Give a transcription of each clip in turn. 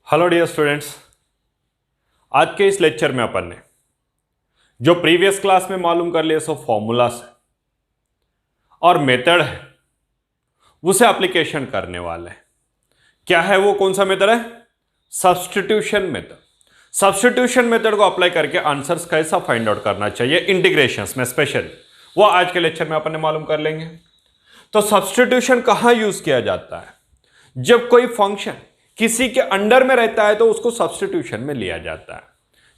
Hello dear students, आज के इस लेक्चर में अपन ने जो प्रीवियस क्लास में मालूम कर लिया सो फॉर्मूलास है और मेथड है उसे एप्लीकेशन करने वाले हैं। क्या है वो, कौन सा मेथड है? Substitution method. सब्स्टिट्यूशन मेथड को अप्लाई करके आंसर्स कैसा फाइंड आउट करना चाहिए इंटीग्रेशंस में स्पेशली, वो आज के लेक्चर में अपन ने मालूम कर लेंगे। तो सब्स्टिट्यूशन कहां यूज किया जाता है? जब कोई फंक्शन किसी के अंडर में रहता है तो उसको सब्स्टिट्यूशन में लिया जाता है।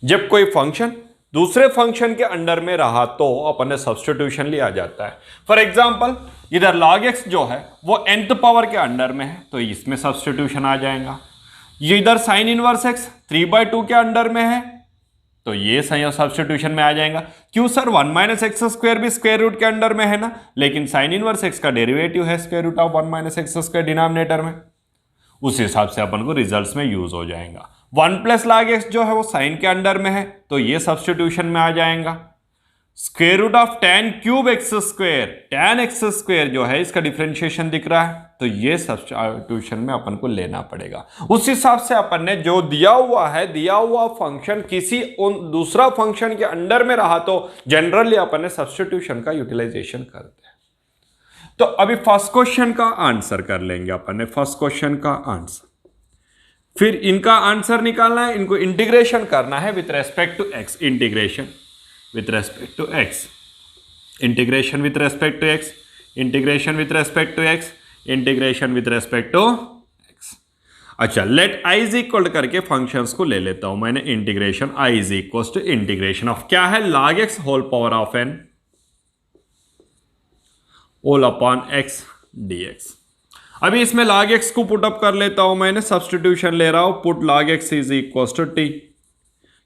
जब कोई फंक्शन दूसरे फंक्शन के अंडर में रहा तो अपन ने सब्स्टिट्यूशन लिया जाता है। फॉर एग्जांपल, इधर log x जो है वो nth पावर के अंडर में है तो इसमें सब्स्टिट्यूशन आ जाएगा। ये इधर साइन इनवर्स x 3/2 के अंडर में है तो ये सब्स्टिट्यूशन में आ जाएगा। क्यों सर? 1 माइनस एक्स स्क्वायर भी स्क्वायर रूट के अंडर में है ना, लेकिन साइन इनवर्स x का डेरिवेटिव है square root of 1 minus x square denominator में, उस हिसाब से अपन को रिजल्ट्स में यूज हो जाएगा। 1 प्लस log x जो है वो साइन के अंडर में है तो ये सब्स्टिट्यूशन में आ जाएगा। Square root of tan cube x square, tan x square जो है इसका डिफरेंशिएशन दिख रहा है तो ये सब्स्टिट्यूशन में अपन को लेना पड़ेगा। उस हिसाब से अपन ने जो दिया हुआ फंक्शन किसी दूसरा फंक्शन के अंडर में रहा तो जनरली अपन ने सब्स्टिट्यूशन का यूटिलाइजेशन करते हैं। तो अभी फर्स्ट क्वेश्चन का आंसर कर लेंगे अपन ने, फर्स्ट क्वेश्चन का आंसर। फिर इनका आंसर निकालना है, इनको इंटीग्रेशन करना है with respect to x. Integration with respect to x, integration with respect to x, integration with respect to x, integration with respect to x. अच्छा, लेट आई इज इक्वल करके functions को ले लेता हूं मैंने। Integration I is equal to integration of क्या है? log x whole power of n all upon x dx। अभी इसमें log x को पुट अप कर लेता हूं मैंने, सब्स्टिट्यूशन ले रहा हूं। Put log x is equal to t.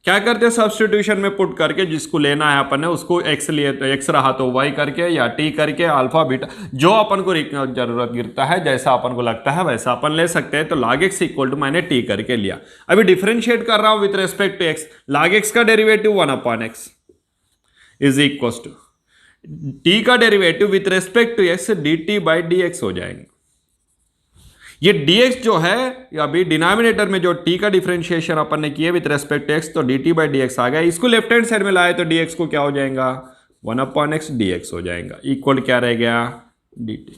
क्या करते हैं सब्स्टिट्यूशन में पुट करके, जिसको लेना है अपन ने उसको x लिए तो x रहा तो y करके या t करके अल्फा बीटा जो अपन को जरूरत गिरता है, जैसा अपन को लगता है वैसा अपन ले सकते हैं। तो log x इक्वल टू मैंने t करके लिया। अभी डिफरेंशिएट कर रहा हूं with respect to x। log x का derivative 1 upon x is equal to t का derivative with respect to x dt by dx हो जाएंगे। ये dx जो है अभी डिनोमिनेटर में जो t का डिफरेंशिएशन अपन ने किया विथ रेस्पेक्ट टू x तो dt बाई dx आ गया। इसको लेफ्ट हैंड साइड में लाए तो dx को क्या हो जाएगा? 1 अपॉन x dx हो जाएगा। इक्वल क्या रह गया? dt।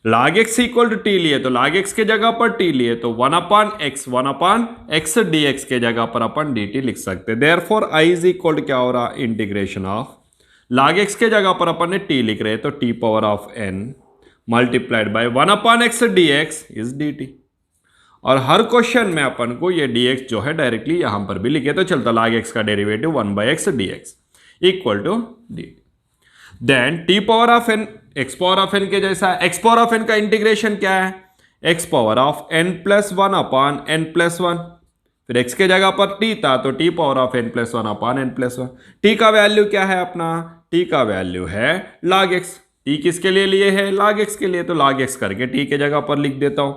log x equal to t लिए तो log x के जगह पर t लिए तो 1 अपॉन x dx के जगह पर अपन dt लिख सकते हैं। देयरफॉर i इज इक्वल क्या हो रहा? इंटीग्रेशन ऑफ log x के जगह पर अपन ने t लिख रहे तो t power of n multiplied by 1 upon x dx is dt। और हर क्वेश्चन में अपन को ये dx जो है डायरेक्टली यहां पर भी लिखे तो चलता। log x का derivative 1 by x dx equal to dt। Then t power of n x power of n के जैसा है। x पावर ऑफ n का इंटीग्रेशन क्या है? x power of n plus 1 upon n plus 1। फिर x के जगह पर t था तो t power of n plus 1 upon n plus 1। t का वैल्यू क्या है अपना? t का वैल्यू है log x। t किसके लिए लिए है? log x के लिए, तो log x करके t के जगह पर लिख देता हूं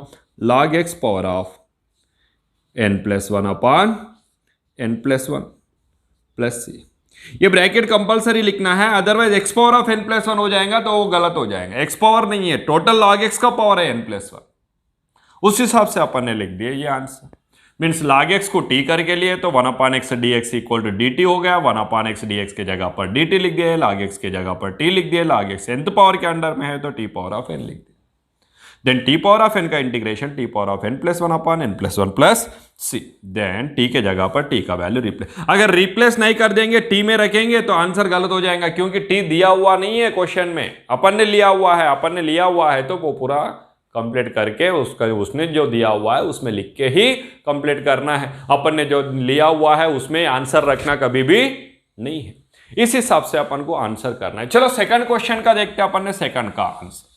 log x power of n plus 1 upon n plus 1 plus c। ये ब्रैकेट कंपलसरी लिखना है, otherwise x power of n plus 1 हो जाएगा तो वो गलत हो जाएगा। x पावर नहीं है, टोटल log x का पावर है n प्लस 1। उस हिसाब से अपन ने लिख दिया ये आंसर। मीन्स log x को t करके लिए तो 1 upon x dx equal to dt हो गया। 1 अपॉन x dx के जगह पर dt लिख दिया, log x के जगह पर t लिख दिया। log x nth पावर के अंडर में है तो t पावर ऑफ n लिख दिया। Then t power of n का integration t power of n plus 1 upon n plus 1 plus c। Then t के जगह पर t का वैल्यू रिप्लेस। अगर रिप्लेस नहीं कर देंगे, t में रखेंगे तो आंसर गलत हो जाएगा, क्योंकि t दिया हुआ नहीं है क्वेश्चन में, अपन ने लिया हुआ है तो वो पूरा कंप्लीट करके उसने जो दिया हुआ है उसमें लिख के ही कंप्लीट करना है। अपन ने जो लिया हुआ है उसमें आंसर रखना कभी भी नहीं है। इस हिसाब से अपन को आंसर करना है। चलो सेकंड क्वेश्चन का देखते हैं अपन ने। सेकंड का answer,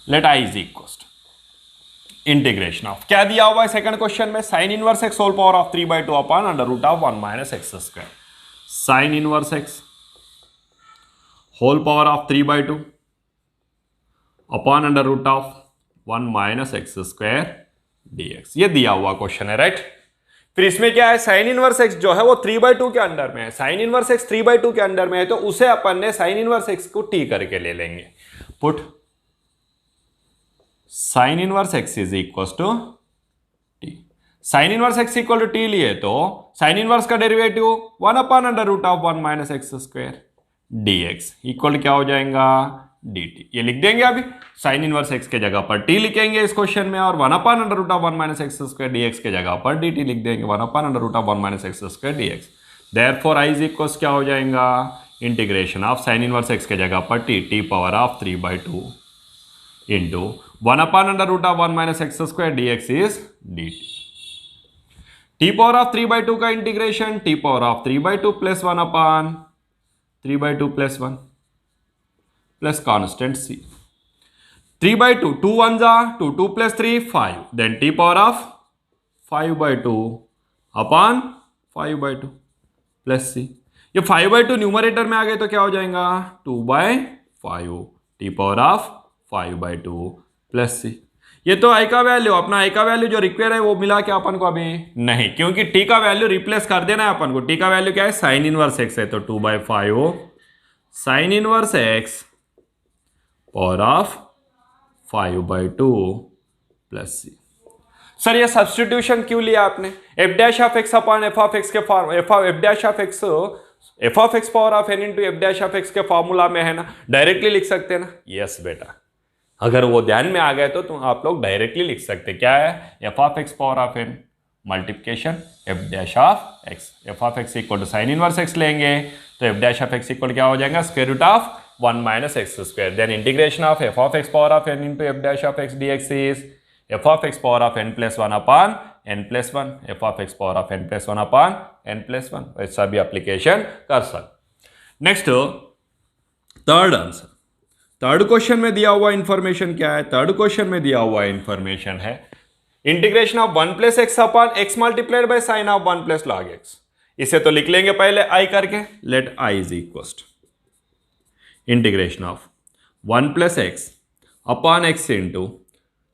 let I is equal integration of क्या दिया हुआ है सेकंड क्वेश्चन में? Sine inverse x whole power of 3/2 upon under root of 1 minus x square. Sine inverse x whole power of 3/2 upon under root of 1 minus x square dx। ये दिया हुआ question है, right. फिर इसमें क्या है? Sign inverse x जो है वो 3/2 के अंडर में है। साइन इनवर्स x 3/2 के अंडर में है तो उसे अपन ने साइन इनवर्स x को t करके ले लेंगे। Put sine inverse x is equal to t. Sine inverse x equal to t लिए तो साइन इनवर्स का derivative 1/√1 minus x square dx equal क्या हो जाएगा dt। ये लिख देंगे अभी, साइन इनवर्स एक्स के जगह पर t लिखेंगे इस क्वेश्चन में, और 1/√1 माइनस एक्स स्क्वायर dx के जगह पर dt लिख देंगे 1/√1 minus x square dx। Therefore i is equal क्या हो जाएगा integration of sine inverse x के जगह पर t power of 3/2 into 1/√1 minus x square dx is dt। t power of 3/2 का integration t power of 3/2 plus 1/3/2 plus 1 plus constant c। 3/2 2 1 जा 2 2 प्लस 3 5 then t power of 5/2 upon 5/2 plus c। ये 5/2 numerator में आ गए तो क्या हो जाएगा 2/5 t power of 5/2 plus c। ये तो i का वैल्यू, अपना i का वैल्यू जो रिक्वायर है वो मिला क्या अपन को अभी नहीं, क्योंकि t का वैल्यू रिप्लेस कर देना है अपन को। t का वैल्यू क्या है साइन इनवर्स x है, तो 2/5 sign inverse x power of 5/2 plus c। Sir ये सब्स्टिट्यूशन क्यों लिया आपने? f dash of x upon f of x के form f dash of x power of n into f dash of x के formula में है ना, directly लिख सकते हैं ना। यस बेटा, अगर वो ध्यान में आ गए तो तुम आप लोग डायरेक्टली लिख सकते। क्या है f of x power of n multiplication f dash of x। f of x equal to sine inverse x लेंगे तो f dash of x equal क्या हो जाएगा square root of 1 minus x square. Then integration of f of x power of n into f dash of x dx is f of x power of n plus 1 upon n plus 1 f of x power of n plus 1 upon n plus 1। वैसा भी application कर सकते। Next third answer. Third question में दिया हुआ information क्या है? Third question में दिया हुआ इंफॉर्मेशन है integration of 1 plus x upon x multiplied by sine of 1 plus log x. इसे तो लिख लेंगे पहले i करके। Let i is equal integration of 1 plus x upon x into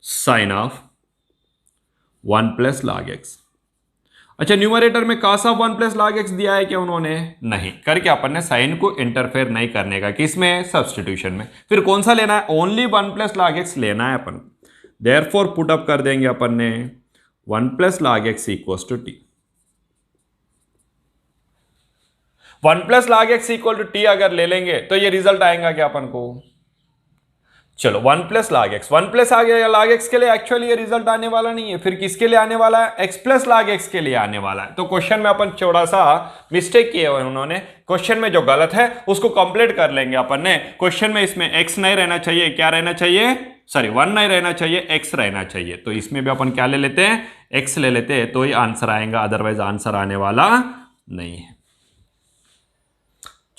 sine of 1 plus log x. अच्छा, numerator में cos of 1 plus log x दिया है क्या उन्होंने? नहीं, करके अपन ने साइन को इंटरफेयर नहीं करने का, किसमें? सब्स्टिट्यूशन में। फिर कौन सा लेना है? ओनली 1 प्लस लॉग एक्स लेना है अपन। देयरफॉर पुट अप कर देंगे अपन ने 1 plus log x equal to t. 1 plus log x equal to t अगर ले लेंगे तो ये रिजल्ट आएगा क्या अपन को? चलो 1 प्लस लॉग एक्स, 1 प्लस आ गया लॉग एक्स के लिए एक्चुअली ये रिजल्ट आने वाला नहीं है। फिर किसके लिए आने वाला है? x प्लस लॉग एक्स के लिए आने वाला है। तो क्वेश्चन में अपन थोड़ा सा मिस्टेक किए हुए उन्होंने। क्वेश्चन में जो गलत है उसको कंप्लीट कर लेंगे अपन ने। क्वेश्चन में इसमें x नहीं रहना चाहिए, क्या रहना चाहिए? सॉरी 1 नहीं रहना चाहिए, x रहना चाहिए। तो इसमें भी अपन क्या ले लेते हैं? x ले लेते हैं तो ही आंसर आएगा, अदरवाइज आंसर आने वाला नहीं है।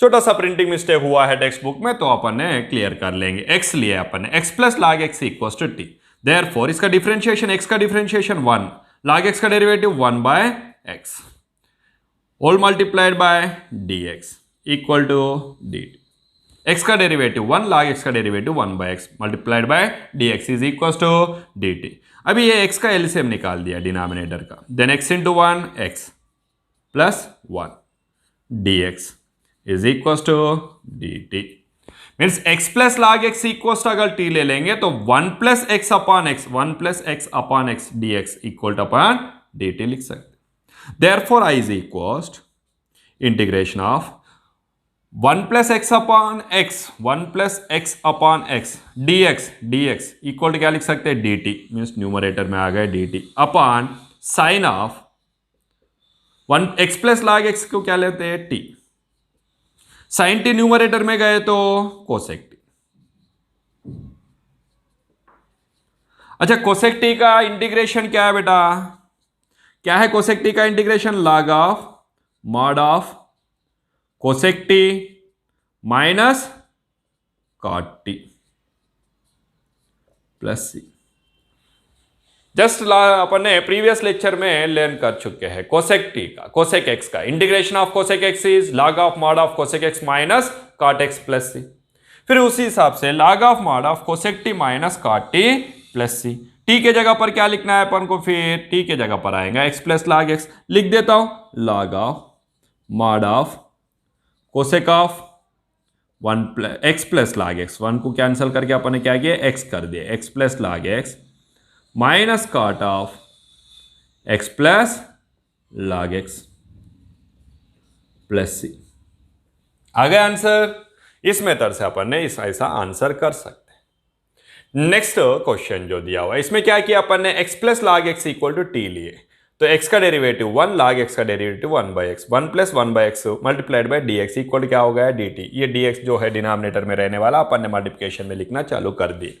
छोटा सा प्रिंटिंग मिस्टेक हुआ है टेक्स्ट बुक में तो अपन ने क्लियर कर लेंगे। x लिया अपन ने, x plus log x equal to t. Therefore इसका डिफरेंशिएशन, x का डिफरेंशिएशन 1, लॉग x का derivative 1 by x whole multiplied by dx equal to dt। x का डेरिवेटिव 1, लॉग x का derivative 1 by x multiplied by dx is equal to dt। अभी ये x का LCM निकाल दिया denominator का। Then x into 1 x plus 1 dx is equal to dt। Means x plus log x equal to अगर t ले लेंगे तो 1 plus x upon x, 1 plus x upon x dx equal to upon dt लिख सकते। Therefore i is equal integration of 1 plus x upon x, 1 plus x upon x dx equal to क्या लिख सकते हैं? dt। Means numerator में आ गए dt upon sine of 1 x plus log x को क्या लेते हैं? t। साइन टी न्यूमरेटर में गए तो कोसेक टी। अच्छा, कोसेक टी का इंटीग्रेशन क्या है बेटा? क्या है कोसेक टी का integration? Log of mod of cosec t minus cot t plus c. Just अपन ने प्रीवियस लेक्चर में लर्न कर चुके हैं कोसेक टी का, कोसेक एक्स का integration of cosec x is log of mod of cosec x minus cot x plus c. फिर उसी हिसाब से log of mod of cosec t minus cot t plus c. T के जगह पर क्या लिखना है अपन को? फिर टी के जगह पर आएगा एक्स प्लस लॉग एक्स। लिख देता हूं log of mod of cosec of x plus log x, 1 को कैंसिल करके अपन ने क्या किया, एक्स कर दिया, x plus log x minus cot of x plus log x plus c. आ गया आंसर। इस मेथड से अपन ने ऐसा आंसर कर सकते हैं। नेक्स्ट क्वेश्चन जो दिया हुआ है इसमें क्या किया अपन ने, x plus log x equal to t लिए, तो x का डेरिवेटिव 1, लाग x का derivative 1 by x, 1 plus 1 by x multiplied by D x equal क्या हो गया, dt। ये dx जो है डिनोमिनेटर में रहने वाला, अपन ने मल्टीप्लिकेशन में लिखना चालू कर दिए।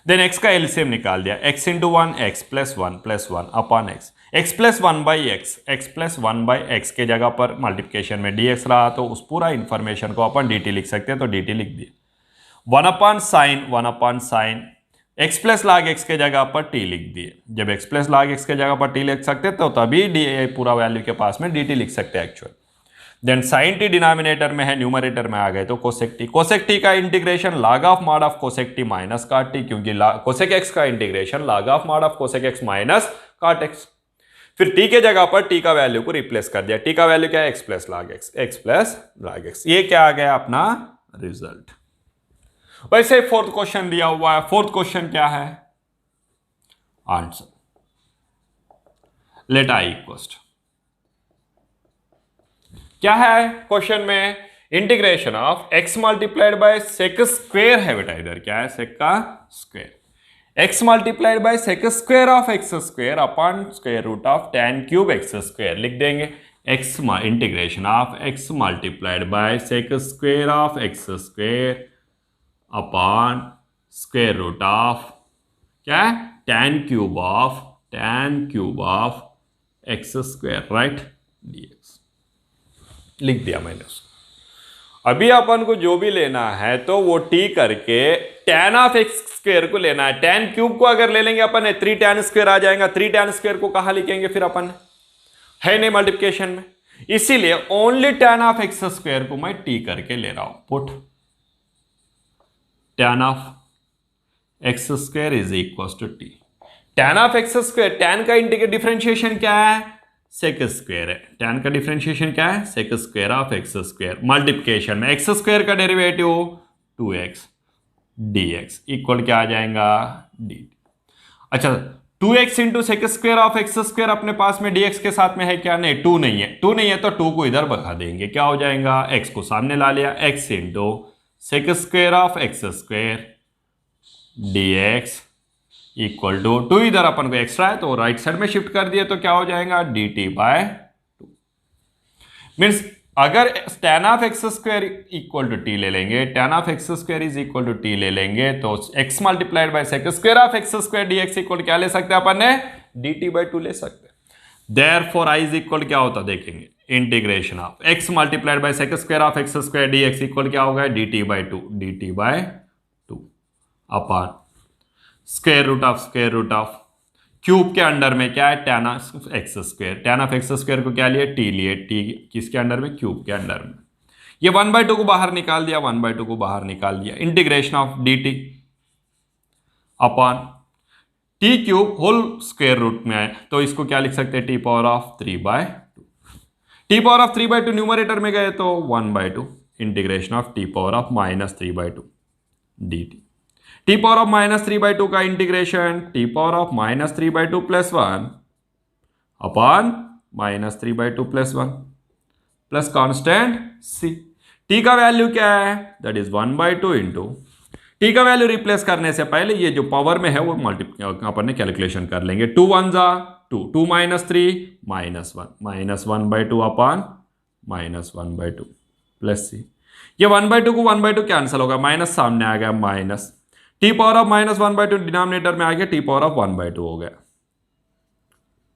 देन x का एलसीएम निकाल दिया, x into 1 x plus 1 upon x, x plus 1 by x, x plus 1 by x के जगह पर मल्टीप्लिकेशन में dx रहा तो उस पूरा इंफॉर्मेशन को अपन dt लिख सकते हैं, तो dt लिख दिए। 1 अपॉन साइन x प्लस लाग x के जगह पर t लिख दिए। जब x प्लस लाग x के जगह पर t लिख सकते तो तभी पूरा वैल्यू के पास में dt लिख सकते हैं actual. Then sine t denominator में है, न्यूमरेटर में आ गए तो कोसेक t, कोसेक t का integration log of mod of cosec t minus cot t, क्योंकि कोसेक x का integration log of mod of cosec x minus cot x। फिर t के जगह पर t का वैल्यू को रिप्लेस कर दिया, t का वैल्यू क्या है, x प्लस लाग x, x प्लस लाग x। ये क्या आ गया अपना रिजल्ट। वैसे फोर्थ क्वेश्चन दिया हुआ है, फोर्थ क्वेश्चन क्या है, answer let I equals to, क्या है क्वेश्चन में, integration of x multiplied by sec square है बेटा, इधर क्या है, सेक का square, x multiplied by sec square of x square upon square root of tan cube x square लिख देंगे। x integration of x multiplied by sec square of x square upon square root of क्या है, tan cube of x square, right, dx लिख दिया मैंने उसको। अभी अपन को जो भी लेना है तो वो t करके tan ऑफ एक्स स्क्वायर को लेना है। tan क्यूब को अगर ले लेंगे अपन 3 tan स्क्वायर आ जाएगा, 3 tan स्क्वायर को कहां लिखेंगे फिर अपन, है नहीं मल्टीप्लिकेशन में, इसीलिए only tan of x square को मैं t करके ले रहा हूं, put tan of x square is equal to t. tan of x square, tan का इंटीग्रेट डिफरेंशिएशन क्या है, सेक स्क्वायर है, tan का डिफरेंशिएशन क्या है, sec square of x square, multiplication में एक्स स्क्वायर का डेरिवेटिव 2x dx इक्वल क्या आ जाएगा, dt। अच्छा 2x into sec square of x square अपने पास में dx के साथ में है क्या, नहीं 2 नहीं है, 2 नहीं है तो 2 को इधर भगा देंगे, क्या हो जाएगा, x को सामने ला लिया, x into sec square of x square dx equal to 2 इधर अपन को एक्स्ट्रा है तो राइट साइड में शिफ्ट कर दिया तो क्या हो जाएगा, dt बाय 2। मीन्स अगर tan of x square equal to t ले लेंगे, tan of x square is equal to t ले लेंगे तो x multiplied by sec square of x square dx equal क्या ले सकते हैं अपन ने, dt बाय 2 ले सकते हैं। देयरफॉर i इज इक्वल क्या होता देखेंगे, integration of x multiplied by sec square of x square dx equal क्या होगा, dt by 2 upon square root of cube के अंडर में क्या है, tan of x square, tan of x square को क्या लिए, t लिए, t किसके अंडर में, क्यूब के अंडर में। ये 1/2 को बाहर निकाल दिया, 1/2 को बाहर निकाल दिया, integration of dt upon t cube whole square root में आए तो इसको क्या लिख सकते हैं, t power of 3/2, t power of 3/2 numerator में गए तो 1/2 integration of t power of -3/2 dt, t power of -3/2 का integration t power of -3/2 plus 1 upon -3/2 plus 1 plus constant c। t का वैल्यू क्या है, दैट इज 1/2 इंटू, t का value replace करने से पहले ये जो पावर में है वो मल्टीप्लाई अपन ने कैलकुलेशन कर लेंगे, 2 1 जा 2, 2 -3 -1 अपॉन -1/2 प्लस c। ये 1/2 को 1/2 कैंसिल होगा, माइनस सामने आ गया, minus t power of -1/2 denominator में आ गया, t पावर ऑफ 1/2 हो गया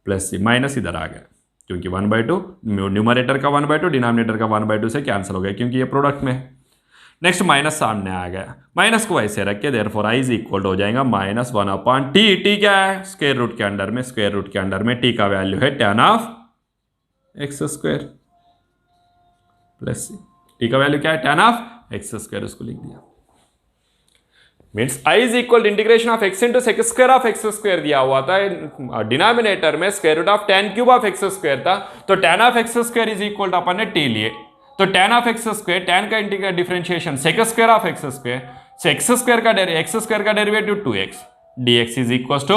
प्लस c, माइनस इधर आ गया क्योंकि 1/2 न्यूमरेटर का 1/2 डिनोमिनेटर का 1/2 से कैंसिल हो गया क्योंकि ये प्रोडक्ट में। नेक्स्ट माइनस सामने आ गया, माइनस को ऐसे रख के देयरफॉर i इज इक्वल हो जाएगा -1 अपॉन t, t क्या है, स्क्वायर रूट के अंडर में, स्क्वायर रूट के अंडर में t का वैल्यू है tan of x square plus c, t का वैल्यू क्या है, tan ऑफ एक्स स्क्वायर, उसको लिख दिया। Means i is equal integration of x into sec square of x square दिया हुआ था, डिनोमिनेटर में square root of tan cube of x square था तो tan of x square is equal अपन ने t लिए, तो tan of x square, tan का integral differentiation sec square of x square, से एक्स स्क्वायर का derivative 2x dx is equal to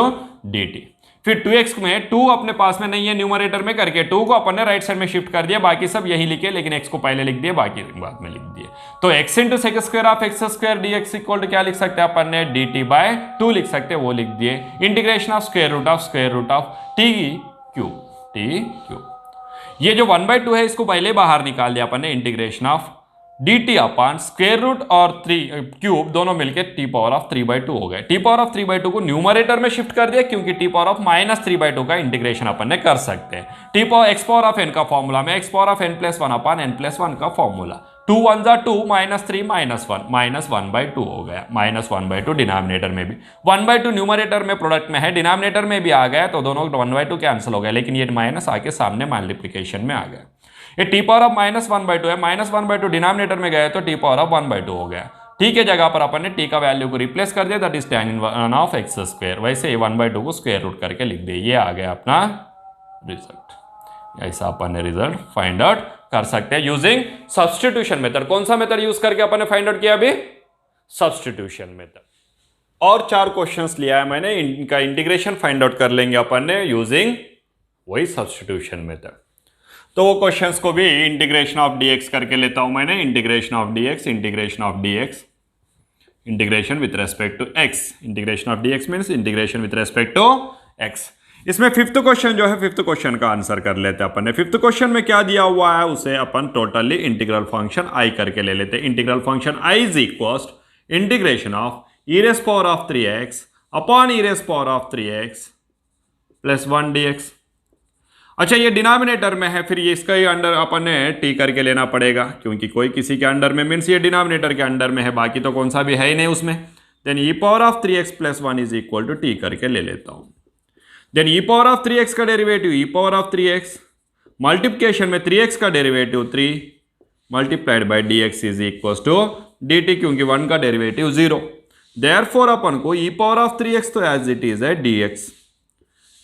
dt। फिर 2x में 2 अपने पास में नहीं है, न्यूमरेटर में करके 2 को अपन ने राइट साइड में शिफ्ट कर दिया, बाकी सब यही लिखे, लेकिन x को पहले लिख दिए, बाकी बाद में लिख दिए। तो x into sec square of x square dx equal to क्या लिख सकते हैं अपन ने, dt बाय 2 लिख सकते हैं, वो लिख दिए। Integration of square root of t cube. ये जो 1/2 है इसको पहले बाहर निकाल दिया अपन ने, integration of dt upon square root और 3 क्यूब दोनों मिलके t पावर ऑफ 3/2 हो गए। t पावर ऑफ 3/2 को न्यूमरेटर में शिफ्ट कर दिया, क्योंकि t पावर ऑफ -3/2 का इंटीग्रेशन अपन ने कर सकते हैं। x पावर ऑफ n का फॉर्मूला में x power of n+1 upon n+1 का फॉर्मूला, 2 1 जा 2 -3 -1 1/2 हो गया, -1/2 डिनोमिनेटर में भी, 1/2 न्यूमरेटर में प्रोडक्ट में है, डिनोमिनेटर में भी आ गया, तो दोनों 1/2 कैंसिल हो गया, लेकिन ये माइनस आके सामने मल्टीप्लिकेशन में आ गया। ये t पावर ऑफ -1/2 है, -1/2 डिनोमिनेटर में गया तो t पावर ऑफ 1/2 हो गया। t के जगह पर अपन ने t का वैल्यू को रिप्लेस कर दिया, that is tan inverse of x square. वैसे 1/2 को स्क्वायर रूट करके लिख दिया, ये आ गया अपना रिजल्ट। ऐसा अपन ने रिजल्ट फाइंड आउट कर सकते हैं यूजिंग सब्स्टिट्यूशन मेथड। कौन सा मेथड यूज करके अपन ने फाइंड आउट किया अभी, सब्स्टिट्यूशन मेथड। और 4 क्वेश्चंस लिया है मैंने, इनका इंटीग्रेशन फाइंड आउट कर लेंगे अपन ने यूजिंग वही सब्स्टिट्यूशन मेथड। तो वो क्वेश्चंस को भी इंटीग्रेशन ऑफ dx करके लेता हूं मैंने, integration of dx integration with respect to x, integration of dx means integration with respect to x। इसमें 5th क्वेश्चन जो है, 5th क्वेश्चन का आंसर कर लेते हैं अपन ने। 5th क्वेश्चन में क्या दिया हुआ है, उसे अपन टोटली इंटीग्रल फंक्शन i करके ले लेते हैं। Integral function i is equal integration of e rays power of 3x upon e rays power of 3x plus 1 dx। अच्छा, ये डिनोमिनेटर में है, फिर ये इसका ही अंडर अपन ने टी करके लेना पड़ेगा, क्योंकि कोई किसी के अंडर में मीन्स ये डिनोमिनेटर के अंडर में है, बाकी तो कौन सा भी है ही नहीं उसमें। Then e power of 3x plus 1 is equal to t करके ले लेता हूं। Then e power of 3x का derivative e power of 3x, multiplication में 3x का derivative 3 multiplied by dx is equal to dt, क्योंकि 1 का डेरिवेटिव 0। देयरफॉर अपन को e पावर ऑफ 3x तो एज इट इज है dx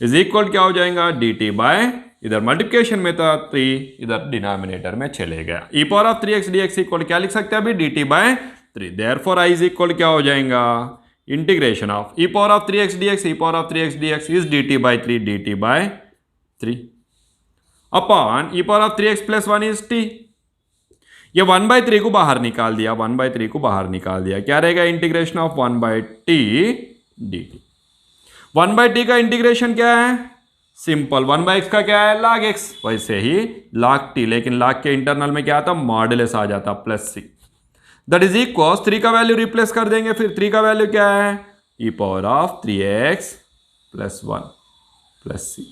इज इक्वल क्या हो जाएगा, dt बाय, इधर मल्टीप्लिकेशन में था 3, इधर डिनोमिनेटर में चले गया। e power of 3x dx equal क्या लिख सकते हैं अभी, dt by 3। Therefore i is equal क्या हो जाएगा, integration of e power of 3x dx is dt by 3 upon e power of 3x plus 1 is t। ये 1/3 को बाहर निकाल दिया, 1/3 को बाहर निकाल दिया, क्या रहेगा, integration of 1/t dt। 1/t का इंटीग्रेशन क्या है, सिंपल, 1/x का क्या है, log x, वैसे ही log t, लेकिन log के इंटरनल में क्या आता, मॉडुलस आ जाता plus c, that is equal 3 का वैल्यू रिप्लेस कर देंगे, फिर 3 का वैल्यू क्या है, e power of 3x plus 1 plus c।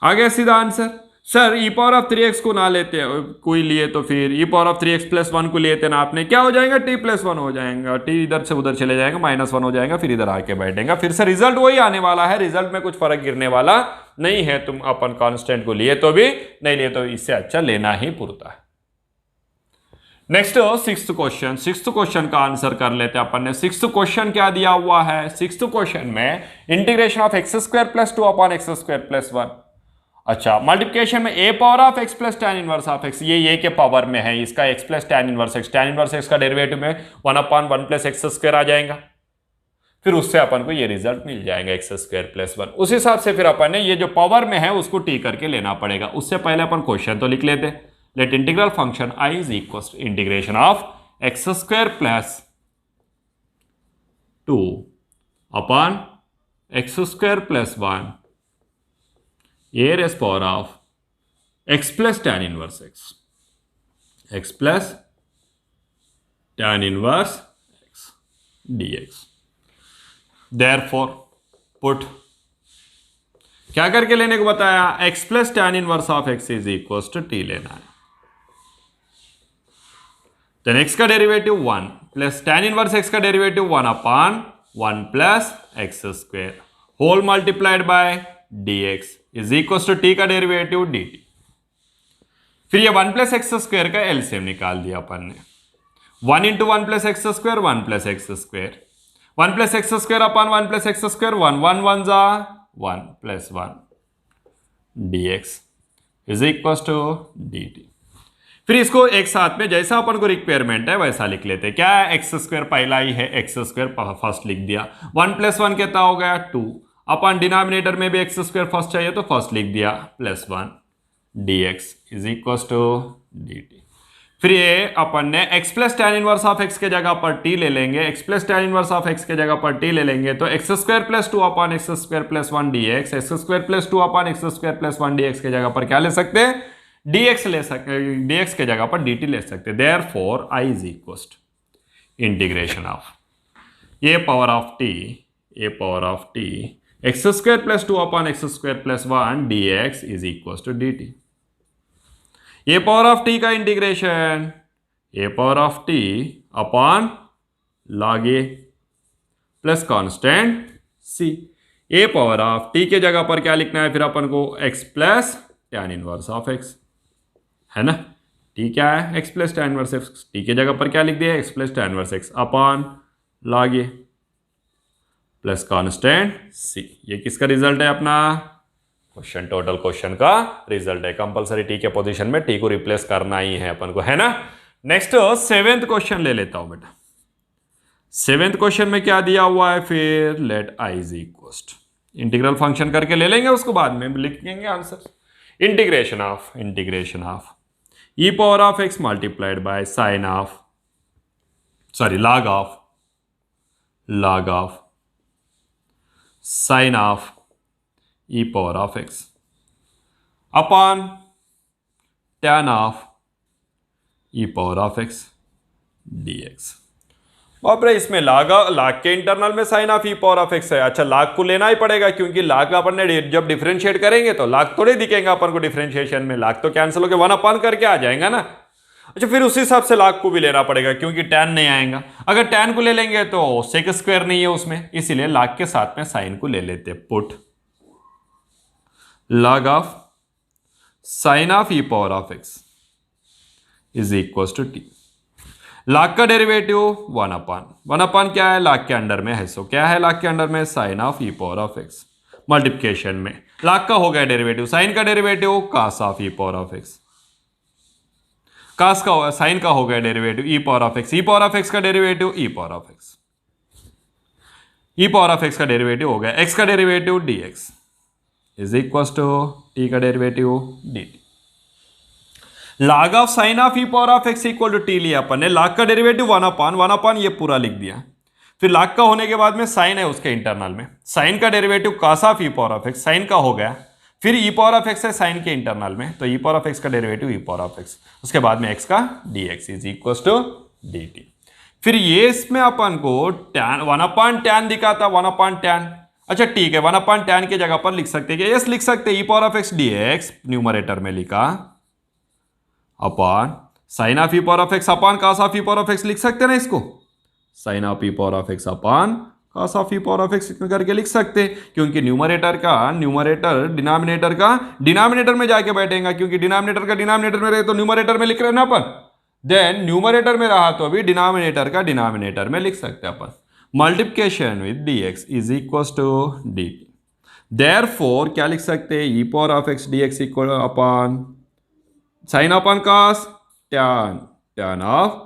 आ गया सीधा answer. Sir e power of 3x को ना लेते कोई लिए तो फिर e power of 3x plus 1 को लिए थे ना आपने, क्या हो जाएगा, t प्लस 1 हो जाएगा, t इधर से उधर चले जाएगा, -1 हो जाएगा, फिर इधर आके बैठेगा, फिर से रिजल्ट वही आने वाला है, रिजल्ट में कुछ फर्क गिरने वाला नहीं है। तुम अपन कांस्टेंट को लिए तो भी, नहीं लिए तो इससे अच्छा लेना ही पड़ता है। Next 6th question, 6th question का आंसर कर लेते हैं अपन ने। 6th क्वेश्चन क्या दिया हुआ है, 6th क्वेश्चन में integration of x square plus 2 upon x square plus 1। अच्छा, मल्टीप्लिकेशन में a power of x plus tan inverse of x, ये a के पावर में है, इसका x plus tan inverse x का डेरिवेटिव में 1/1 प्लस एक्स स्क्वायर आ जाएगा, फिर उससे अपन को ये रिजल्ट मिल जाएगा एक्स स्क्वायर प्लस 1। उस हिसाब से फिर अपन ने ये जो पावर में है उसको t करके लेना पड़ेगा। उससे पहले अपन क्वेश्चन तो लिख लेते, let integral function i is equal integration of x square plus 2 upon x square plus 1 a raised power of x plus tan inverse x plus tan inverse x dx। therefore put, क्या करके लेने को बताया, x plus tan inverse of x is equals to t लेना है। then x का derivative 1 plus tan inverse x का derivative 1 upon 1 plus x square whole multiplied by dx is equal to t का डेरिवेटिव dt। फिर ये 1 plus x square का LCM निकाल दिया अपन ने, 1 into 1 plus x square 1 plus x square, 1 plus x square upon 1 plus x square 1 1 1 जा 1 plus 1 dx is equal to dt। फिर इसको एक साथ में जैसा अपन को रिक्वायरमेंट है वैसा लिख लेते हैं। क्या है, एक्स स्क्वायर पहला ही है, एक्स स्क्वायर फर्स्ट लिख दिया। 1 + 1 कितना हो गया 2, अपन डिनोमिनेटर में भी एक्स स्क्वायर फर्स्ट चाहिए तो फर्स्ट लिख दिया, +1 dx is equal to dt। फिर ये अपन ने x plus tan inverse of x के जगह पर t ले लेंगे, x plus tan inverse of x के जगह पर t ले लेंगे तो x स्क्वायर प्लस 2 अपन x square plus 1 dx, x square plus 2 अपन x स्क्वायर प्लस 1 dx के जगह पर क्या ले सकते हैं, dx ले सकते हैं, dx के जगह पर dt ले सकते हैं। Therefore I is equal to integration of a power of t x square plus 2 upon x square plus 1 dx is equal to dt। A power of t का integration a power of t upon log a plus constant c. A power of t के जगह पर क्या लिखना है फिर अपन को, x plus tan inverse of x, है ना। टी क्या है, x plus tan inverse x, t के जगह पर क्या लिख दिया, x plus tan inverse x upon log a plus constant c. ये किसका रिजल्ट है, अपना क्वेश्चन, टोटल क्वेश्चन का रिजल्ट है। कंपलसरी टी के पोजीशन में टी को रिप्लेस करना ही है अपन को, है ना। नेक्स्ट 7th क्वेश्चन ले लेता हूं बेटा। 7th क्वेश्चन में क्या दिया हुआ है फिर, let I is equal to, integral function करके ले लेंगे, उसको बाद में लिखेंगे answer. Integration of e power of x multiplied by sine of, sorry log of sine of e power of x upon tan of e power of x dx। बाप रे, इसमें लाग के इंटरनल में sine of e power of x है। अच्छा, लाग को लेना ही पड़ेगा क्योंकि लाग अपन ने जब डिफरेंशिएट करेंगे तो लाग थोड़े दिखेगा अपन को डिफरेंशिएशन में, लाग तो कैंसिल होकर 1 अपॉन करके आ जाएगा ना। अच्छा, फिर उसी हिसाब से लाग को भी लेना पड़ेगा क्योंकि tan नहीं आएगा। अगर tan को ले लेंगे तो सेक स्क्वायर नहीं है उसमें, इसीलिए लाग के साथ में साइन को ले लेते, put log of sin of e power of x is equal to t। log का डेरिवेटिव 1 अपॉन क्या है, log के अंडर में है, सो क्या है log के अंडर में, sin of e power of x। Multiplication में log का हो गया डेरिवेटिव, sin का derivative cos of e power of x, cos का sin का हो गया derivative e power of x, e power of x का derivative e power of x, e power of x का डेरिवेटिव हो गया x का derivative dx is equal to t का derivative dt। log of sine of e power of x equal to t लिया अपन ने, log का derivative 1 upon ये पूरा लिख दिया। फिर log का होने के बाद में साइन है उसके इंटरनल में, साइन का derivative cos of e power of x, sine का हो गया। फिर ई पावर ऑफ एक्स है साइन के इंटरनल में, तो ई पावर ऑफ एक्स का derivative e power of x, उसके बाद में एक्स का dx is equal to dt। फिर ये इसमें अपन को tan 1 अपॉन tan दिखा था, 1 अपॉन tan। अच्छा ठीक है, 1 अपॉन tan के जगह पर लिख सकते हैं, यस लिख सकते हैं, e power of x dx numerator में लिखा upon sine of e power of x upon cos of e power of x लिख सकते हैं ना इसको, sine of e power of x upon cos of e power of x करके लिख सकते हैं, क्योंकि न्यूमरेटर डिनोमिनेटर का डिनोमिनेटर में जाके बैठेगा, क्योंकि डिनोमिनेटर का डिनोमिनेटर में रहे तो न्यूमरेटर में लिख रहे हैं ना अपन, देन न्यूमरेटर में रहा तो अभी डिनोमिनेटर का डिनोमिनेटर में लिख सकते हैं अपन। Multiplication with dx is equal to dt। Therefore क्या लिख सकते हैं, e power of x dx equal upon sine upon cos tan of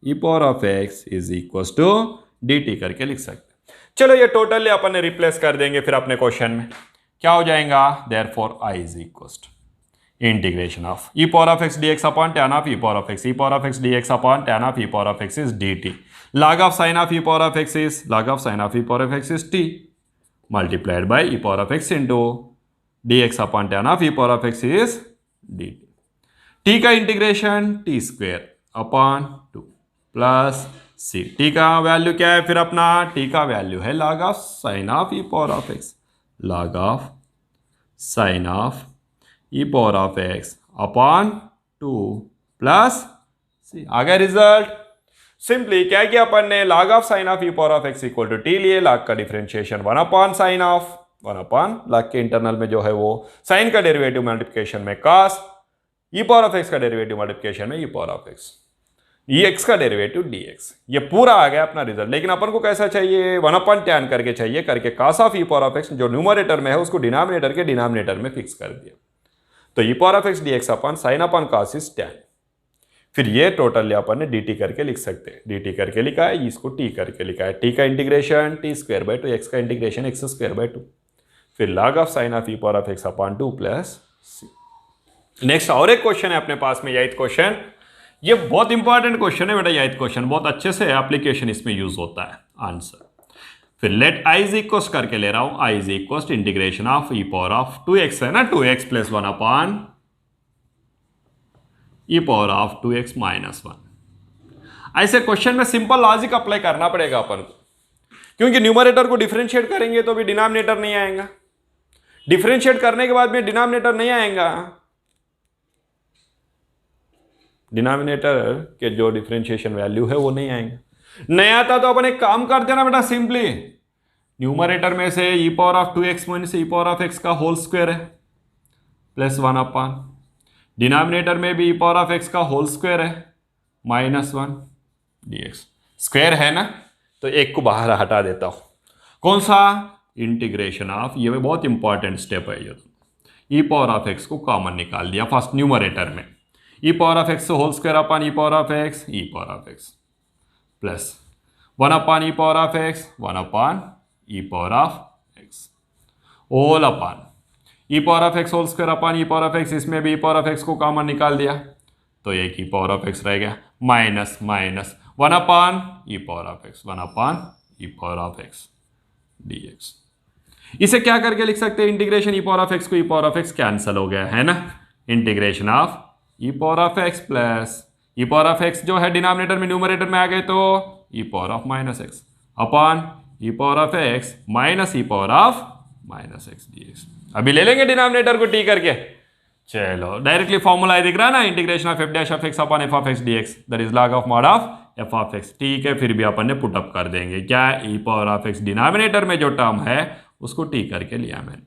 e power of x is equal to dt करके लिख सकते हैं। चलो ये टोटली अपन ने रिप्लेस कर देंगे फिर अपने क्वेश्चन में, क्या हो जाएगा, therefore I is equal to integration of e power of x dx upon tan of e power of x, e power of x dx upon tan of e power of x is dt। log of sin of e power of x is log of sin of e power of x is t multiplied by e power of x into dx upon tan of e power of x is dt। t का integration t square upon 2 plus c। t का value क्या है फिर अपना, t का value है log of sin of e power of x, log of sin of e power of x upon 2 plus c। आ गया रिजल्ट। सिंपली क्या किया अपन ने, log of sine of e power of x equal to t लिए, log का differentiation 1 upon sine of 1 upon log के internal में जो है वो साइन का डेरिवेटिव मल्टीप्लिकेशन में cos, e power of x का डेरिवेटिव मल्टीप्लिकेशन में ई पावर ऑफ एक्स, ये एक्स का डेरिवेटिव dx। ये पूरा आ गया अपना रिजल्ट। लेकिन अपन को कैसा चाहिए, 1 अपॉन tan करके चाहिए, करके cos of e power of x जो न्यूमरेटर में है उसको डिनोमिनेटर के डिनोमिनेटर में फिक्स कर दिया, तो e power of x dx upon sine upon cos is tan। फिर ये टोटल अपन ने dt करके लिख सकते हैं, dt करके लिखा है, इसको t करके लिखा है, t का integration t square by two, x का integration x square by two, फिर log of sine of e power of x upon 2 plus c। Next और एक क्वेश्चन है अपने पास में, यही क्वेश्चन, ये बहुत इंपॉर्टेंट क्वेश्चन है बेटा, यही क्वेश्चन बहुत अच्छे से एप्लीकेशन इसमें यूज होता है। आंसर फिर लेट i इज इक्व करके ले रहा हूं, i is equal integration of e power of 2x है ना, 2x plus 1 upon e power of 2x minus 1। ऐसे क्वेश्चन में सिंपल लॉजिक अप्लाई करना पड़ेगा अपन को, क्योंकि न्यूमरेटर को डिफरेंशिएट करेंगे तो भी डिनोमिनेटर नहीं आएगा, डिफरेंशिएट करने के बाद में डिनोमिनेटर नहीं आएगा, डिनोमिनेटर के जो डिफरेंशिएशन वैल्यू है वो नहीं आएंगे। नहीं आता तो अपन एक काम करते ना बेटा, सिंपली न्यूमरेटर में से e power of 2x minus e power of x का होल स्क्वायर है प्लस 1 अपॉन, डिनोमिनेटर में भी e पावर ऑफ x का होल स्क्वायर है माइनस 1 dx, स्क्वायर है ना, तो एक को बाहर हटा देता हूं, कौन सा, इंटीग्रेशन ऑफ, ये बहुत इंपॉर्टेंट स्टेप है, ये e पावर ऑफ x को कॉमन निकाल दिया फर्स्ट न्यूमरेटर में, e power of x whole square upon e power of x, e power of x plus 1 upon e power of x, 1 upon e power of x whole upon e power of x whole square upon e power of x, इसमें भी e power of x को common निकाल दिया तो एक e power of x रह गया, minus minus 1 upon e power of x, 1 upon e power of x dx। इसे क्या करके लिख सकते हैं, integration e power of x को e power of x cancel हो गया है ना, integration of e power of x plus e power of x जो है डिनोमिनेटर में न्यूमरेटर में आ गए तो e power of minus x upon e power of x minus e power of minus x dx। अभी ले लेंगे डिनोमिनेटर को t करके, चलो डायरेक्टली फॉर्मूला दिख रहा है ना, integration of f dash of x upon f of x dx, that is log of mod of f of x। ठीक है, फिर भी अपन ने पुटअप कर देंगे क्या, e power of x denominator में जो टर्म है उसको t करके लिया मैंने,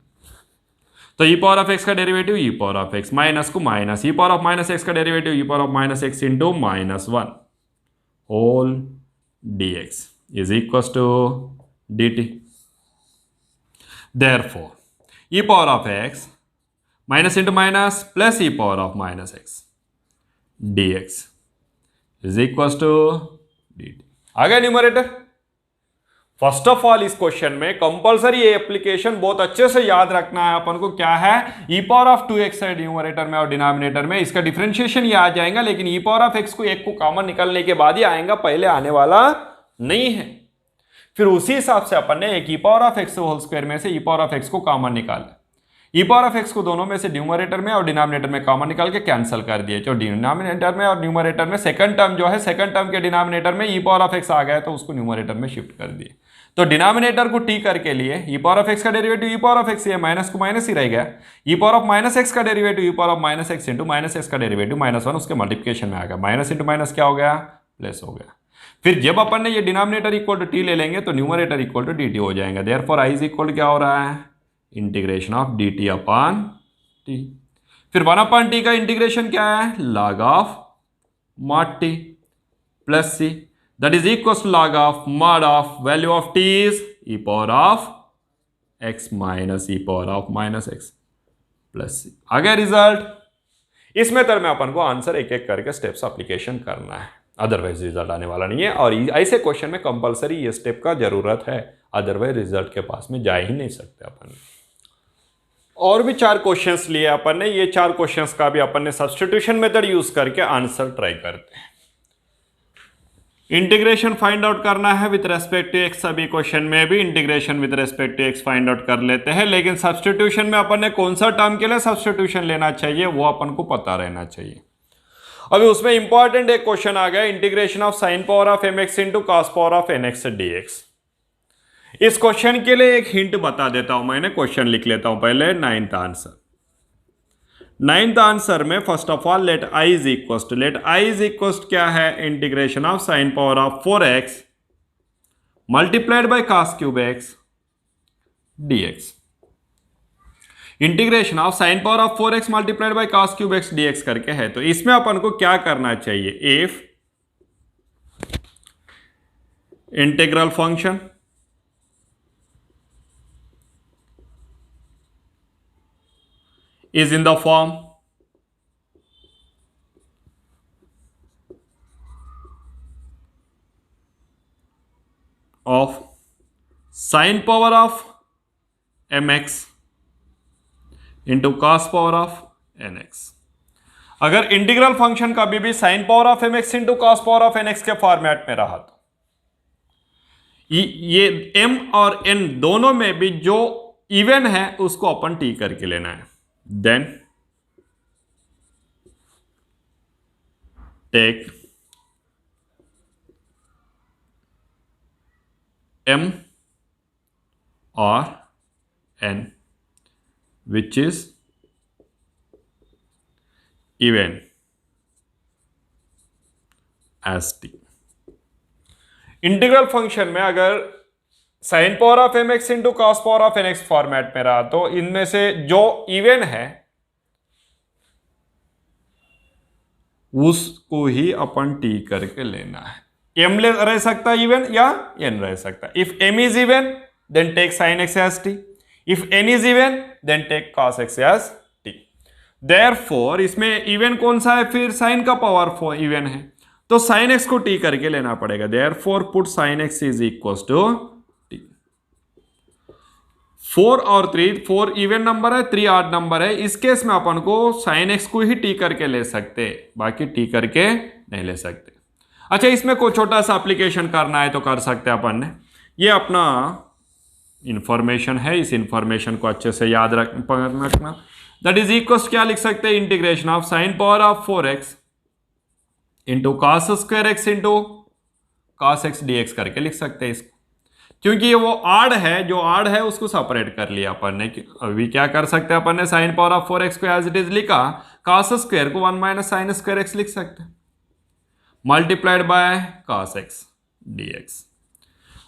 तो e पावर ऑफ x का derivative e power of x minus को minus e power of minus x का derivative e power of minus x into minus 1 whole dx is equal to dt। Therefore e power of x minus into minus plus e power of minus x dx is equal to dt। आ गया numerator. First of all इस question में compulsory ये application बहुत अच्छे से याद रखना है अपन को, क्या है, e पावर ऑफ 2x है न्यूमरेटर में और डिनोमिनेटर में, इसका डिफरेंशिएशन ये आ जाएगा, लेकिन e पावर ऑफ x को एक को कॉमन निकालने के बाद ही आएगा, पहले आने वाला नहीं है। फिर उसी हिसाब से अपन ने एक e power of x whole square में से e पावर ऑफ x को कॉमन निकाला, e पावर ऑफ x को दोनों में से न्यूमरेटर में और डिनोमिनेटर में कॉमन निकाल के कैंसिल कर दिए, जो डिनोमिनेटर में और न्यूमरेटर में सेकंड टर्म जो है, सेकंड टर्म के डिनोमिनेटर में e पावर ऑफ x आ गया तो उसको न्यूमरेटर में शिफ्ट कर दिए, तो डिनोमिनेटर को t करके लिए e पावर ऑफ x का derivative e power of x, ये माइनस को माइनस ही रह गया, e power of minus x का derivative e power of minus x into minus x का डेरिवेटिव माइनस 1 उसके मल्टीप्लिकेशन में आ गया, माइनस इंटू माइनस क्या हो गया, प्लस हो गया। फिर जब अपन ने ये डिनोमिनेटर इक्वल टू t ले लेंगे तो न्यूमरेटर इक्वल टू dt हो जाएगा, देयरफॉर i इज इक्वल क्या हो रहा है, integration of dt upon t। फिर 1 अपॉन t का इंटीग्रेशन क्या है, log of mod t plus c, that is equals to log of mod of value of t is e power of x minus e power of minus x plus c। आ गया result. इस method में अपन को answer एक एक करके steps application करना है, अदरवाइज रिजल्ट आने वाला नहीं है, और ऐसे क्वेश्चन में कंपलसरी ये स्टेप का जरूरत है, अदरवाइज रिजल्ट के पास में जा ही नहीं सकते अपन। और भी 4 क्वेश्चंस लिए अपन ने, ये 4 क्वेश्चंस का भी अपन ने सब्स्टिट्यूशन मेथड यूज करके आंसर ट्राई करते हैं। इंटीग्रेशन फाइंड आउट करना है विद रेस्पेक्ट टू एक्स, सभी क्वेश्चन में भी integration with respect to x find out कर लेते हैं, लेकिन सब्स्टिट्यूशन में अपन ने कौन सा टर्म के लिए सब्स्टिट्यूशन लेना चाहिए वो अपन को पता रहना चाहिए। अभी उसमें इंपॉर्टेंट एक क्वेश्चन आ गया, integration of sine power of m x into cos power of n x d x. इस क्वेश्चन के लिए एक हिंट बता देता हूं, मैंने क्वेश्चन लिख लेता हूं पहले, 9th आंसर। 9th आंसर में first of all let i is equal क्या है, integration of sine power of 4x multiplied by cos cube x dx। Integration of sine power of 4x multiplied by cos cube x dx करके है, तो इसमें अपन को क्या करना चाहिए, if integral function is in the form of sine power of mx into cos power of nx। अगर integral function कभी भी sign power of mx into cos power of nx के फॉर्मेट में रहा तो ये m और n दोनों में भी जो इवन है उसको अपन t करके लेना है। Then take m or n which is even as t। Integral function में अगर sine power of mx into cos power of nx format में रहा तो इनमें से जो इवन है उसको ही अपन t करके लेना है। m रह सकता है इवन या n रह सकता है। If m is even then take sine x as t, if n is even then take cos x as t। Therefore इसमें इवन कौन सा है, फिर साइन का पावर 4 इवन है तो साइन x को t करके लेना पड़ेगा। Therefore put sine x is equal to t। 4 और 3, 4 इवन नंबर है, 3 ऑड नंबर है। इस केस में अपन को साइन x को ही t करके ले सकते, बाकी t करके नहीं ले सकते। अच्छा, इसमें कोई छोटा सा एप्लीकेशन करना है तो कर सकते हैं अपन ने। ये अपना इंफॉर्मेशन है, इस इंफॉर्मेशन को अच्छे से याद रखना। दैट इज इक्वल क्या लिख सकते हैं, integration of sine power of 4x into cos square x into cos x d x करके लिख सकते हैं इसको, क्योंकि ये वो आड है, जो आड है उसको सेपरेट कर लिया अपन ने। अभी क्या कर सकते हैं अपन ने, साइन पावर ऑफ 4x को एज इट इज लिखा, कॉस स्क्वायर को 1 माइनस साइन स्क्वायर एक्स लिख सकते हैं, multiplied by cos x d x.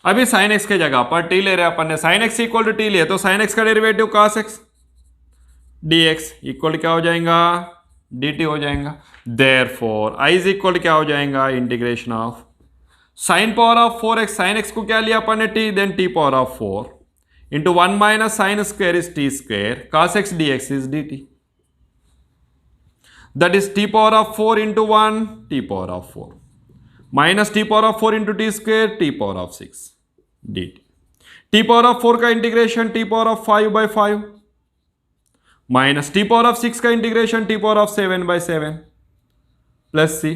अभी साइन एक्स के जगह पर टी ले रहे हैं अपन ने, sine x equal to t लिया तो साइन एक्स का derivative cos x d x equal क्या हो जाएगा, डी टी हो जाएगा। देयरफॉर आई इज इक्वल क्या हो जाएगा, integration of sine power of 4x, sine x को क्या लिया अपन ने t, then t power of 4 into 1 minus sine square is t square, cos x dx is dt, that is t power of 4 into 1 t power of 4 minus t power of 4 into t square t power of 6 dt। t power of 4 का integration t power of 5 by 5 minus t power of 6 का integration t power of 7 by 7 plus c।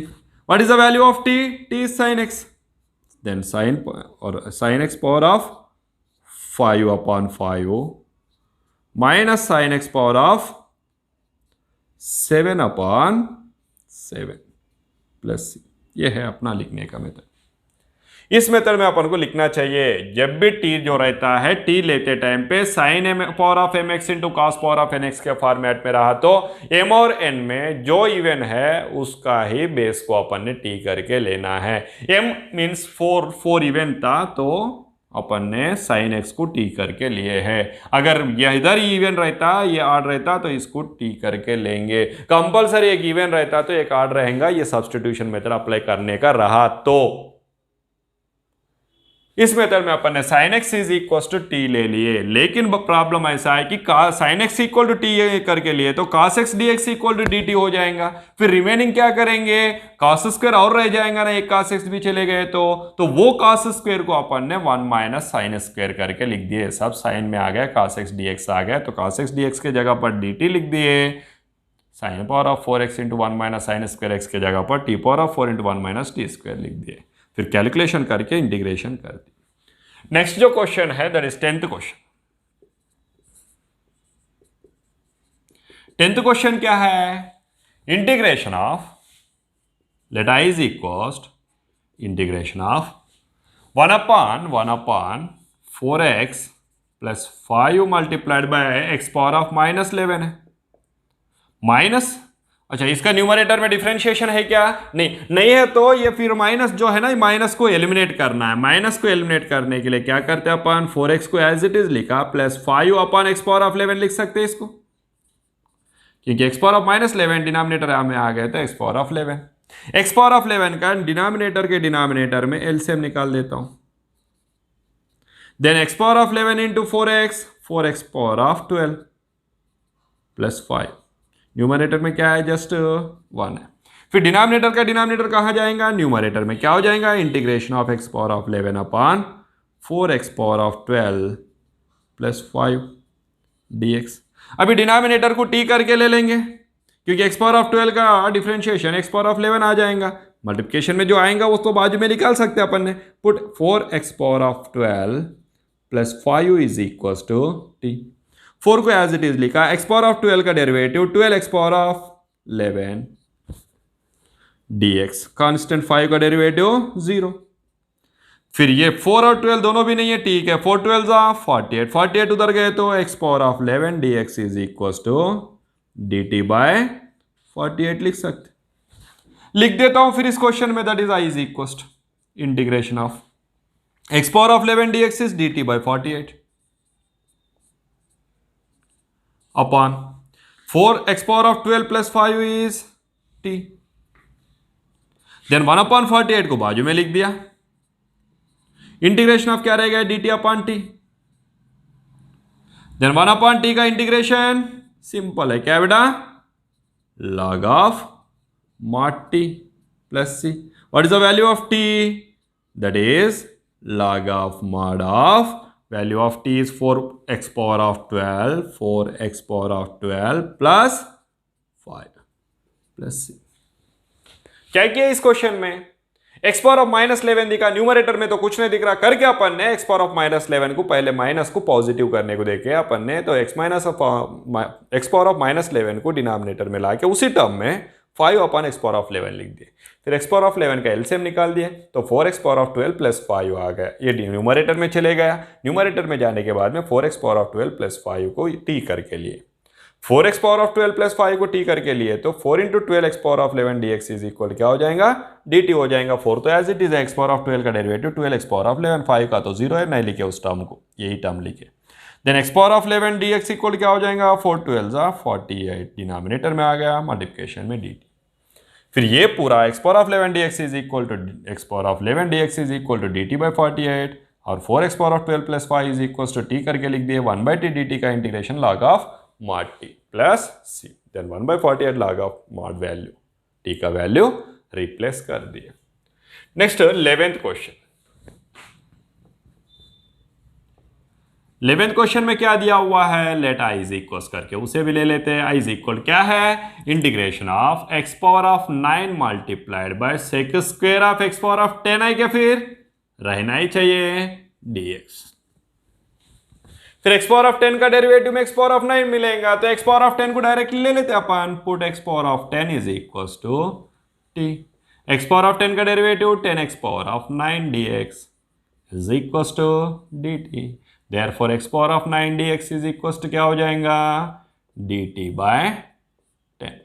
What is the value of t, t is sin x, then sin x power of 5 upon 5 minus sin x power of 7 upon 7 plus c। ये है अपना लिखने का method. इस method में अपन को लिखना चाहिए, जब भी t जो रहता है, t लेते टाइम पे sign power of mx into cos power of nx के फॉर्मेट में रहा तो m और n में जो इवन है उसका ही बेस को अपन ने t करके लेना है। m मीन्स 4 इवन था तो अपन ने साइन x को t करके लिए है। अगर यह इधर इवन रहता, ये ऑड रहता तो इसको t करके लेंगे। कंपल्सरी एक इवन रहता तो एक ऑड रहेगा, ये सब्स्टिट्यूशन मेथड अप्लाई करने का रहा तो। इस मेथड में अपन ने sine x is equal to t ले लिए, लेकिन प्रॉब्लम ऐसा है कि sine x equal to t करके लिए तो cos x dx equal to dt हो जाएगा। फिर रिमेनिंग क्या करेंगे, cos स्क्वायर और रह जाएगा ना, एक cos x भी चले गए तो वो cos स्क्वायर को अपन ने 1 माइनस साइन स्क्वायर करके लिख दिए। सब साइन में आ गया, cos x dx आ गया तो cos x dx के जगह पर dt लिख दिए, sine power of 4x into 1 minus sine square x के जगह पर t power of 4 into 1 minus t square लिख दिए। फिर कैलकुलेशन करके इंटीग्रेशन कर दी। नेक्स्ट जो क्वेश्चन है that is 10th question. 10th question क्या है, integration of let I is equal integration of 1 upon 4x plus 5 multiplied by x power of minus 11 है। माइनस, अच्छा इसका न्यूमरेटर में डिफरेंशिएशन है क्या, नहीं है तो ये फिर माइनस जो है ना, माइनस को एलिमिनेट करना है। माइनस को एलिमिनेट करने के लिए क्या करते हैं अपन, 4x को एज इट इज लिखा plus 5 upon x power of 11 लिख सकते हैं इसको, क्योंकि x power of minus 11 denominator में आ गया था x power of 11। X power of 11 का डिनोमिनेटर के डिनोमिनेटर में एलसीएम निकाल देता हूं, then x power of 11 into 4x power of 12 plus 5, numerator में क्या है, जस्ट 1 है। फिर डिनोमिनेटर का डिनोमिनेटर कहाँ जाएगा, न्यूमरेटर में क्या हो जाएगा, integration of x power of 11 upon 4x power of 12 plus 5 dx। अभी डिनोमिनेटर को t करके ले लेंगे क्योंकि x पावर ऑफ 12 का डिफरेंशिएशन x पावर ऑफ 11 आ जाएगा। मल्टीप्लिकेशन में जो आएगा वो तो बाजू में निकाल सकते हैं अपन ने। Put 4x power of 12 plus 5 is equal to t। 4 को एज इट इज लिखा, x पावर ऑफ 12 का derivative 12x power of 11 dx, constant 5 का डेरिवेटिव 0। फिर ये 4 और 12 दोनों भी नहीं है, ठीक है, 4 12 48, 48 उधर गए तो x power of 11 dx is equal to dt by 48 लिख सकते। लिख देता हूं फिर इस क्वेश्चन में, that is i is equal to integration of x power of 11 dx is dt by 48 upon 4x power of 12 plus 5 is t, then 1 upon 48 को बाजू में लिख दिया। इंटीग्रेशन ऑफ क्या रहेगा, dt upon t, then 1 upon t का integration simple है, क्या बेटा, log of mod t plus c। What is the value of t, that is log of mod of value of t is 4x power of 12, 4x power of 12 plus 5 plus c। क्या किया इस question में, x power of -11 दिखा, numerator में तो कुछ नहीं दिख रहा, करके अपन ने x पावर ऑफ -11 को पहले माइनस को पॉजिटिव करने को देखे अपन ने, तो x पावर ऑफ -11 को डिनोमिनेटर में लाके उसी टर्म में 5 अपॉन x पावर ऑफ 11 लिख दिए। फिर x पावर ऑफ 11 का एलसीएम निकाल दिए तो 4x पावर ऑफ 12 प्लस 5 आ गया, ये न्यूमरेटर में चले गया। न्यूमरेटर में जाने के बाद में 4x पावर ऑफ 12 प्लस 5 को t करके लिए, 4x पावर ऑफ 12 प्लस 5 को t करके लिए, तो 4 into 12x power of 11 dx is equal क्या हो जाएगा, dt हो जाएगा। 4 तो as it is x power of 12 का डेरिवेटिव 12x पावर ऑफ 11, 5 का तो 0 है, नहीं लिखे उस टर्म को, यही टर्म लिखे। Then x power of 11 dx equal क्या हो जाएगा, 4 12 48, डिनोमिनेटर में आ गया, मल्टीप्लिकेशन में dt। फिर ये पूरा x power of 11 dx is equal to x power of 11 dx is equal to dt by 48 और 4x power of 12 plus 5 is equal to t करके लिख दिए 1 बाई टी dt का integration log of mod t plus c, then 1 by 48 log of mod value, t का value replace कर दिए। Next 11th question. 11th question में क्या दिया हुआ है, लेट i इज इक्वल करके उसे भी ले लेते हैं। i इज इक्वल क्या है, integration of x power of 9 multiplied by sec square of x power of 10 है, क्या फिर रहना ही चाहिए dx। फिर x पावर ऑफ 10 का डेरिवेटिव में x पावर ऑफ 9 मिलेगा, तो x पावर ऑफ 10 को डायरेक्टली ले लेते हैं अपन, put x power of 10 is equal to t, x power of 10 का derivative 10x power of 9 dx is equal to dt। Therefore x power of 9 dx is equal to क्या हो जाएगा, dt bye 10।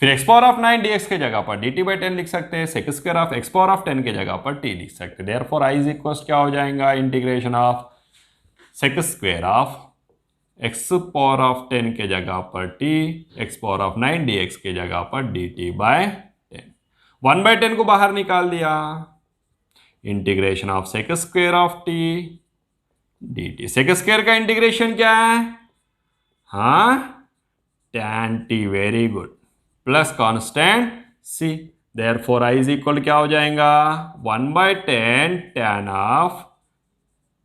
फिर x power of 9 dx के जगह पर dt bye 10 लिख सकते हैं, sec square of x power of 10 के जगह पर t लिख सकते हैं। Therefore i इज इक्वल क्या हो जाएगा, integration of sec square of x power of 10 के जगह पर t, x power of 9 dx के जगह पर dt बाय 10। 1 बाय 10 को बाहर निकाल दिया, integration of sec square of t dt। Sec square का इंटीग्रेशन क्या है, हाँ tan t, very good, plus constant c। Therefore i is equal क्या हो जाएगा, 1 by 10 tan of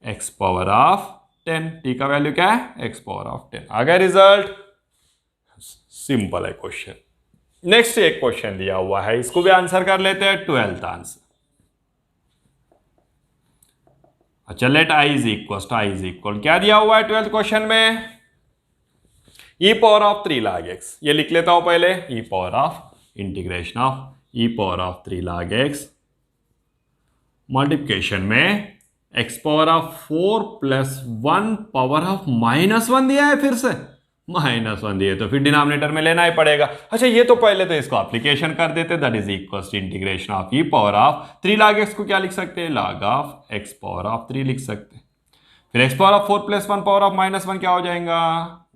x power of 10, t का वैल्यू क्या है, x पावर ऑफ 10। आ गया रिजल्ट, सिंपल है क्वेश्चन। नेक्स्ट एक क्वेश्चन दिया हुआ है, इसको भी आंसर कर लेते हैं, 12th आंसर। अच्छा, लेट i इज इक्वल क्या दिया हुआ है 12th क्वेश्चन में, e power of 3 log x, ये लिख लेता हूं पहले, e power of integration of e power of 3 log x multiplication में x power of 4 plus 1 power of -1 दिया है, फिर से -1 दिए तो फिर डिनोमिनेटर में लेना ही पड़ेगा। अच्छा, ये तो पहले तो इसको एप्लीकेशन कर देते, that is equal to integration of e power of 3 log x को क्या लिख सकते हैं, log of x power of 3 लिख सकते हैं। फिर x power of 4 plus 1 power of -1 क्या हो जाएगा,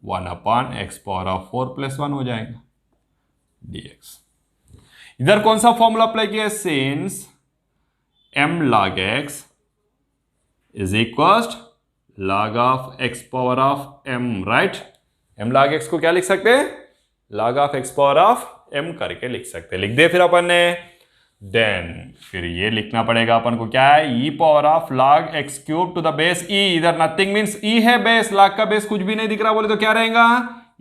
1 upon x power of 4 plus 1 हो जाएगा dx। इधर कौन सा फॉर्मूला अप्लाई किया, since m log x is equal log of x power of m, right. m log x को क्या लिख सकते हैं, log of x power of m करके लिख सकते हैं, लिख दे फिर अपन ने। देन फिर ये लिखना पड़ेगा अपन को, क्या है, e power of log x cube to the base e, इधर नथिंग मीन्स ई है बेस, log का बेस कुछ भी नहीं दिख रहा बोले तो क्या रहेगा,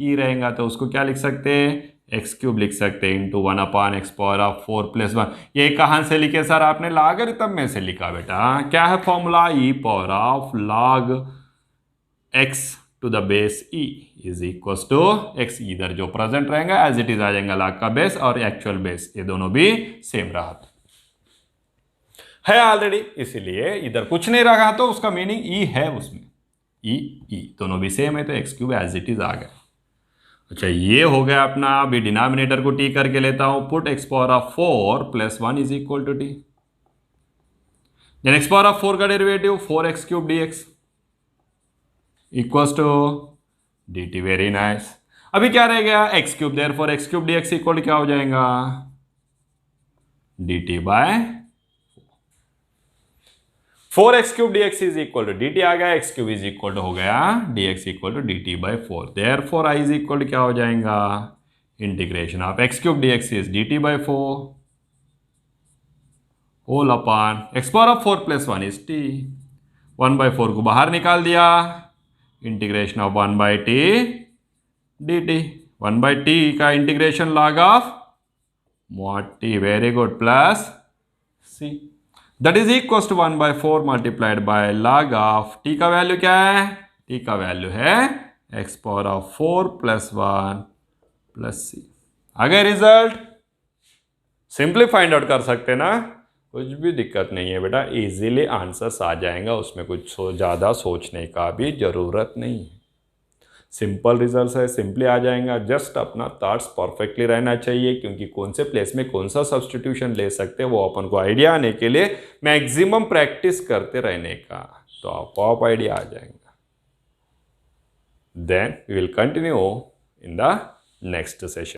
ई रहेगा, तो उसको क्या लिख सकते हैं, एक्स क्यूब लिख सकते हैं इंटू 1/x पावर ऑफ 4+1। ये कहां से लिखे सर, आपने लॉगरिथम में से लिखा बेटा। क्या है formula, e power of log x to the base e is equal to x, इधर जो प्रेजेंट रहेगा एज इट इज आ जाएगा, log का बेस और एक्चुअल बेस ये दोनों भी सेम रहा है ऑलरेडी, इसीलिए इधर कुछ नहीं रहा तो उसका मीनिंग ई है, उसमें ई दोनों भी सेम है तो x cube as it is आ गया। अच्छा ये हो गया अपना, अभी डिनोमिनेटर को टी करके लेता हूं, put x power of 4+1 is equal to t, then x power of 4 का derivative 4x cube dx equals to dt, very nice. अभी क्या रह गया, x cube, therefore x cube dx equal क्या हो जाएगा, dt by 4x cube dx is equal to dt आ गया, x cube is equal to हो गया dx equal to dt by 4, therefore i is equal to क्या हो जाएगा, integration of x cube dx is dt by 4 whole upon x power of 4+1 is t, 1/4 को बाहर निकाल दिया, integration of 1/t dt, 1/t का integration log of mod t, very good, plus c, that is equal to 1/4 multiplied by log of t का value क्या है, t का value है x power of 4+1 plus c। आ गया result, simply find out कर सकते ना, कुछ भी दिक्कत नहीं है बेटा, इजीली आंसर्स आ जाएगा, उसमें कुछ ज़्यादा सोचने का भी ज़रूरत नहीं है, सिंपल रिजल्ट है, सिंपली आ जाएगा। जस्ट अपना थॉट्स परफेक्टली रहना चाहिए, क्योंकि कौन से प्लेस में कौन सा सब्स्टिट्यूशन ले सकते हैं वो अपन को आइडिया आने के लिए मैक्सिमम प्रैक्टिस करते रहने का, तो आप आइडिया आ जाएगा। Then we will continue in the next session.